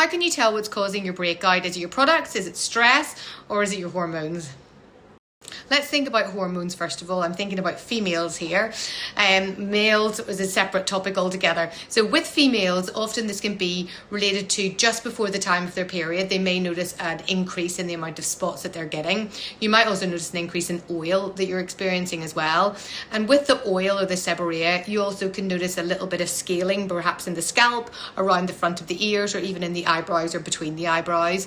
How can you tell what's causing your breakout? Is it your products, is it stress, or is it your hormones? Let's think about hormones first of all. I'm thinking about females here. Males is a separate topic altogether. So with females, often this can be related to just before the time of their period. They may notice an increase in the amount of spots that they're getting. You might also notice an increase in oil that you're experiencing as well. And with the oil or the seborrhea, you also can notice a little bit of scaling, perhaps in the scalp, around the front of the ears, or even in the eyebrows or between the eyebrows.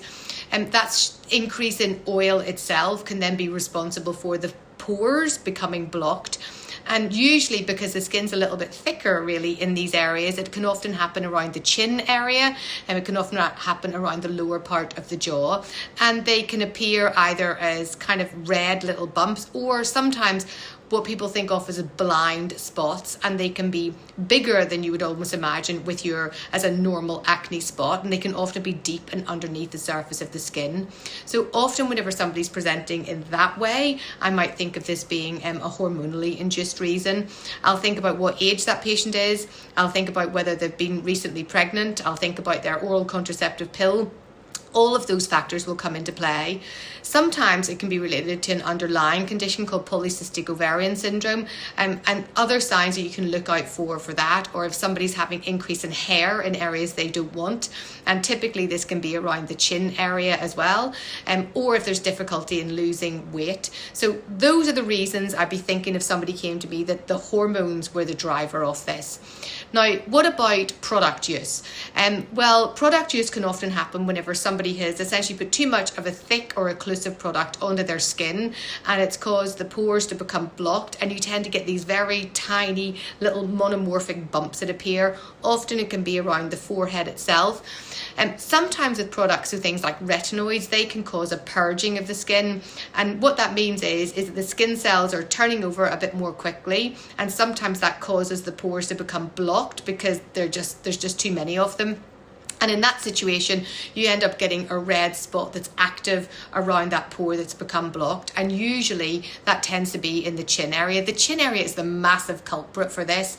And that increase in oil itself can then be responsible for the pores becoming blocked. And usually, because the skin's a little bit thicker really in these areas, it can often happen around the chin area, and it can often happen around the lower part of the jaw. And they can appear either as kind of red little bumps, or sometimes what people think of as blind spots, and they can be bigger than you would almost imagine with as a normal acne spot, and they can often be deep and underneath the surface of the skin. So often whenever somebody's presenting in that way, I might think of this being a hormonally induced reason. I'll think about what age that patient is. I'll think about whether they've been recently pregnant. I'll think about their oral contraceptive pill. All of those factors will come into play. Sometimes it can be related to an underlying condition called polycystic ovarian syndrome, and other signs that you can look out for that, or if somebody's having increase in hair in areas they don't want, and typically this can be around the chin area as well, or if there's difficulty in losing weight. So those are the reasons I'd be thinking if somebody came to me that the hormones were the driver of this. Now, what about product use? Well, product use can often happen whenever somebody has essentially put too much of a thick or occlusive product onto their skin, and it's caused the pores to become blocked, and you tend to get these very tiny little monomorphic bumps that appear. Often it can be around the forehead itself. Sometimes with products, so things like retinoids, they can cause a purging of the skin, and what that means is that the skin cells are turning over a bit more quickly, and sometimes that causes the pores to become blocked because there's just too many of them. And in that situation, you end up getting a red spot that's active around that pore that's become blocked. And usually that tends to be in the chin area. The chin area is the massive culprit for this.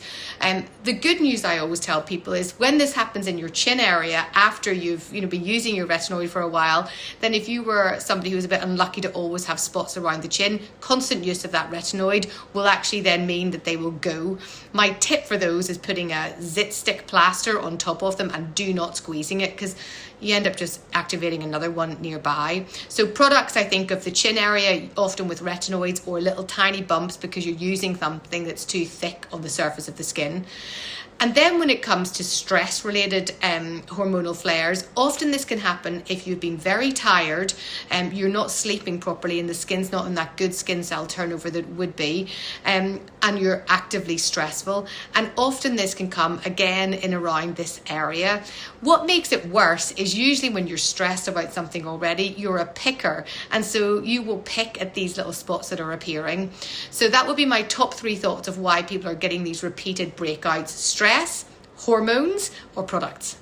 The good news I always tell people is when this happens in your chin area, after you've been using your retinoid for a while, then if you were somebody who was a bit unlucky to always have spots around the chin, constant use of that retinoid will actually then mean that they will go. My tip for those is putting a zit stick plaster on top of them, and do not squeezing it, because you end up just activating another one nearby. So products, I think of the chin area often with retinoids or little tiny bumps because you're using something that's too thick on the surface of the skin. And then when it comes to stress-related hormonal flares, often this can happen if you've been very tired, you're not sleeping properly, and the skin's not in that good skin cell turnover that it would be, and you're actively stressful. And often this can come again in around this area. What makes it worse is usually when you're stressed about something already, you're a picker, and so you will pick at these little spots that are appearing. So that would be my top 3 thoughts of why people are getting these repeated breakouts: stress, hormones, or products.